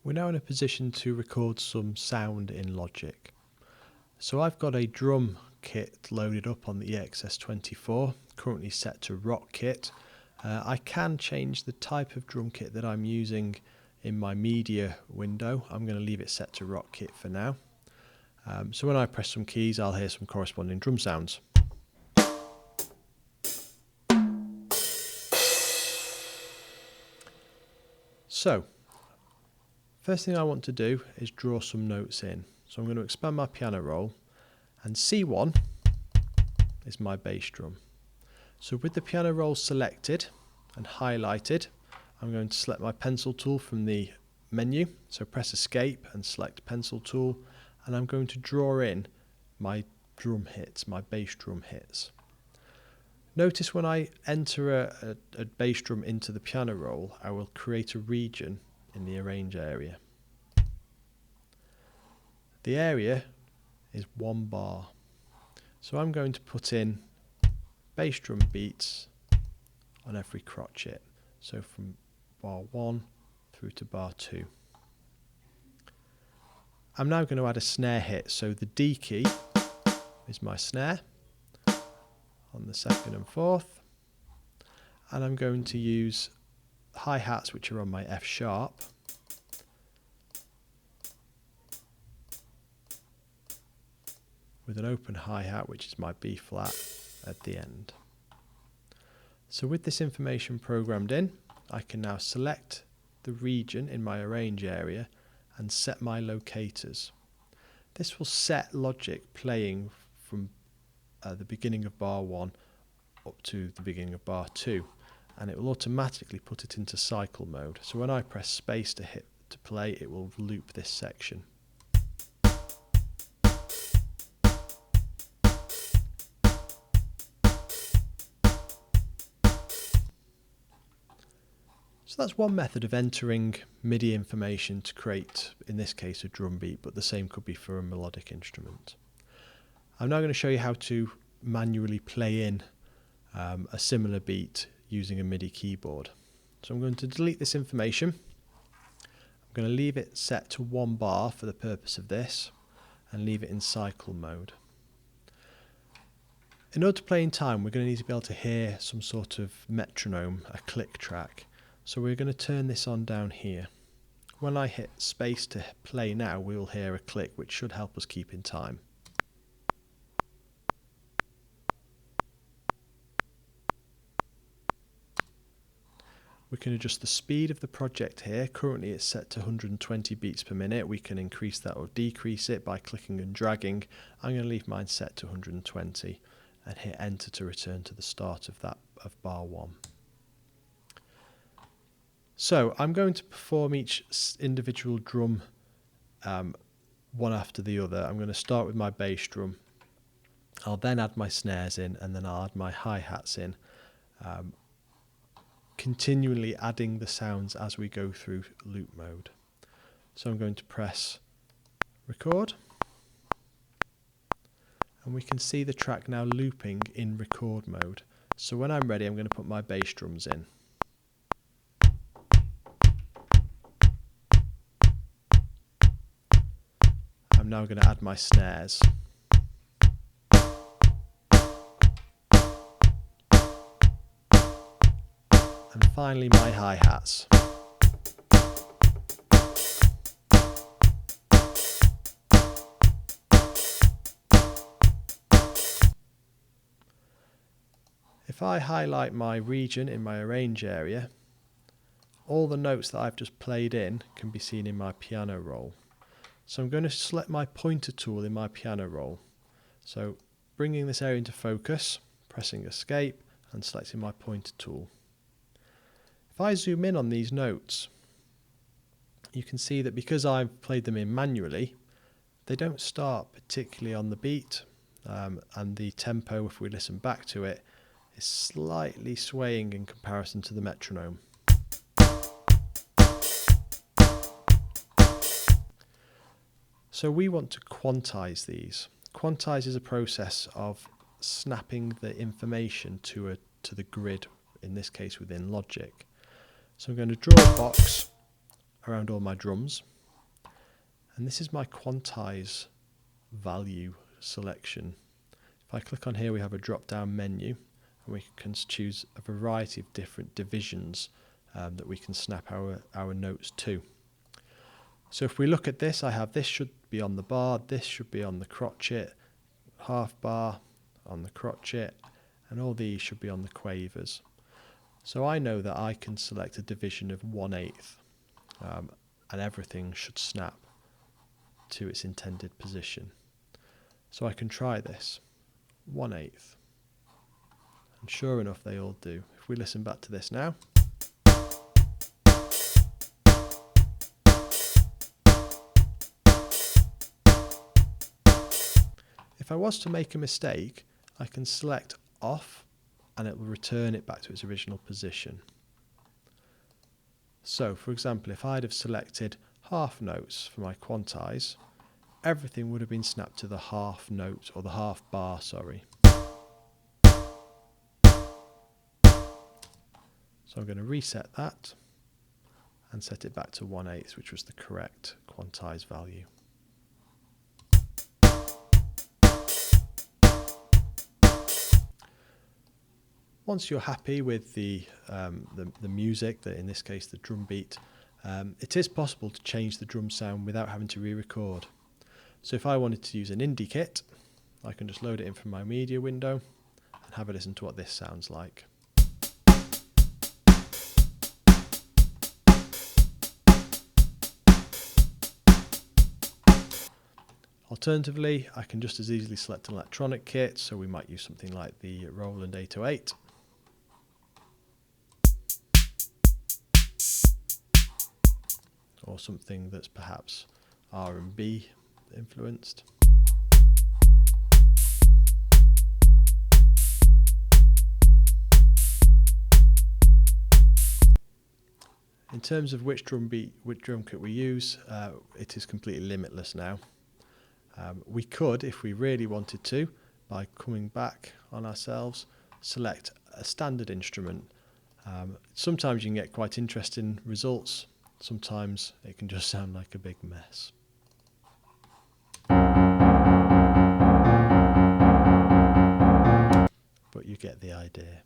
We're now in a position to record some sound in Logic. So I've got a drum kit loaded up on the EXS24, currently set to rock kit. I can change the type of drum kit that I'm using in my media window. I'm going to leave it set to rock kit for now. So when I press some keys, I'll hear some corresponding drum sounds. So, first thing I want to do is draw some notes in. So I'm going to expand my piano roll, and C1 is my bass drum. So with the piano roll selected and highlighted, I'm going to select my pencil tool from the menu. So press Escape and select Pencil tool, and I'm going to draw in my drum hits, my bass drum hits. Notice when I enter a bass drum into the piano roll, I will create a region in the arrange area. The area is 1 bar. So I'm going to put in bass drum beats on every crotchet. So from bar 1 through to bar 2. I'm now going to add a snare hit. So the D key is my snare on the 2nd and 4th. And I'm going to use hi-hats which are on my F sharp. With an open hi-hat which is my B flat at the end. So with this information programmed in, I can now select the region in my arrange area and set my locators. This will set Logic playing from the beginning of bar 1 up to the beginning of bar 2, and it will automatically put it into cycle mode. So when I press space to play, it will loop this section. So that's one method of entering MIDI information to create, in this case, a drum beat, but the same could be for a melodic instrument. I'm now going to show you how to manually play in a similar beat using a MIDI keyboard. So I'm going to delete this information. I'm going to leave it set to 1 bar for the purpose of this and leave it in cycle mode. In order to play in time, we're going to need to be able to hear some sort of metronome, a click track. So we're going to turn this on down here. When I hit space to play now, we will hear a click which should help us keep in time. We can adjust the speed of the project here. Currently it's set to 120 beats per minute. We can increase that or decrease it by clicking and dragging. I'm going to leave mine set to 120 and hit enter to return to the start of bar 1. So I'm going to perform each individual drum one after the other. I'm going to start with my bass drum. I'll then add my snares in, and then I'll add my hi-hats in, continually adding the sounds as we go through loop mode. So I'm going to press record, and we can see the track now looping in record mode. So when I'm ready, I'm going to put my bass drums in. I'm now going to add my snares. And finally my hi-hats. If I highlight my region in my arrange area, all the notes that I've just played in can be seen in my piano roll. So I'm going to select my pointer tool in my piano roll. So bringing this area into focus, pressing Escape and selecting my pointer tool. If I zoom in on these notes, you can see that because I've played them in manually, they don't start particularly on the beat, and the tempo, if we listen back to it, is slightly swaying in comparison to the metronome. So we want to quantize these. Quantize is a process of snapping the information to the grid, in this case within Logic. So I'm going to draw a box around all my drums. And this is my quantize value selection. If I click on here, we have a drop down menu and we can choose a variety of different divisions that we can snap our notes to. So if we look at this, I have this should be on the bar, this should be on the crotchet, half bar on the crotchet, and all these should be on the quavers. So I know that I can select a division of 1/8 and everything should snap to its intended position. So I can try this, 1/8. And sure enough, they all do. If we listen back to this now. If I was to make a mistake, I can select off and it will return it back to its original position. So, for example, if I'd have selected half notes for my quantize, everything would have been snapped to the half note, or the half bar, sorry. So I'm going to reset that and set it back to 1/8, which was the correct quantize value. Once you're happy with the music, in this case the drum beat, it is possible to change the drum sound without having to re-record. So if I wanted to use an indie kit, I can just load it in from my media window and have a listen to what this sounds like. Alternatively, I can just as easily select an electronic kit, so we might use something like the Roland 808. Or something that's perhaps R&B influenced. In terms of which drum kit we use, it is completely limitless now. We could, if we really wanted to, by coming back on ourselves, select a standard instrument. Sometimes you can get quite interesting results. Sometimes it can just sound like a big mess. But you get the idea.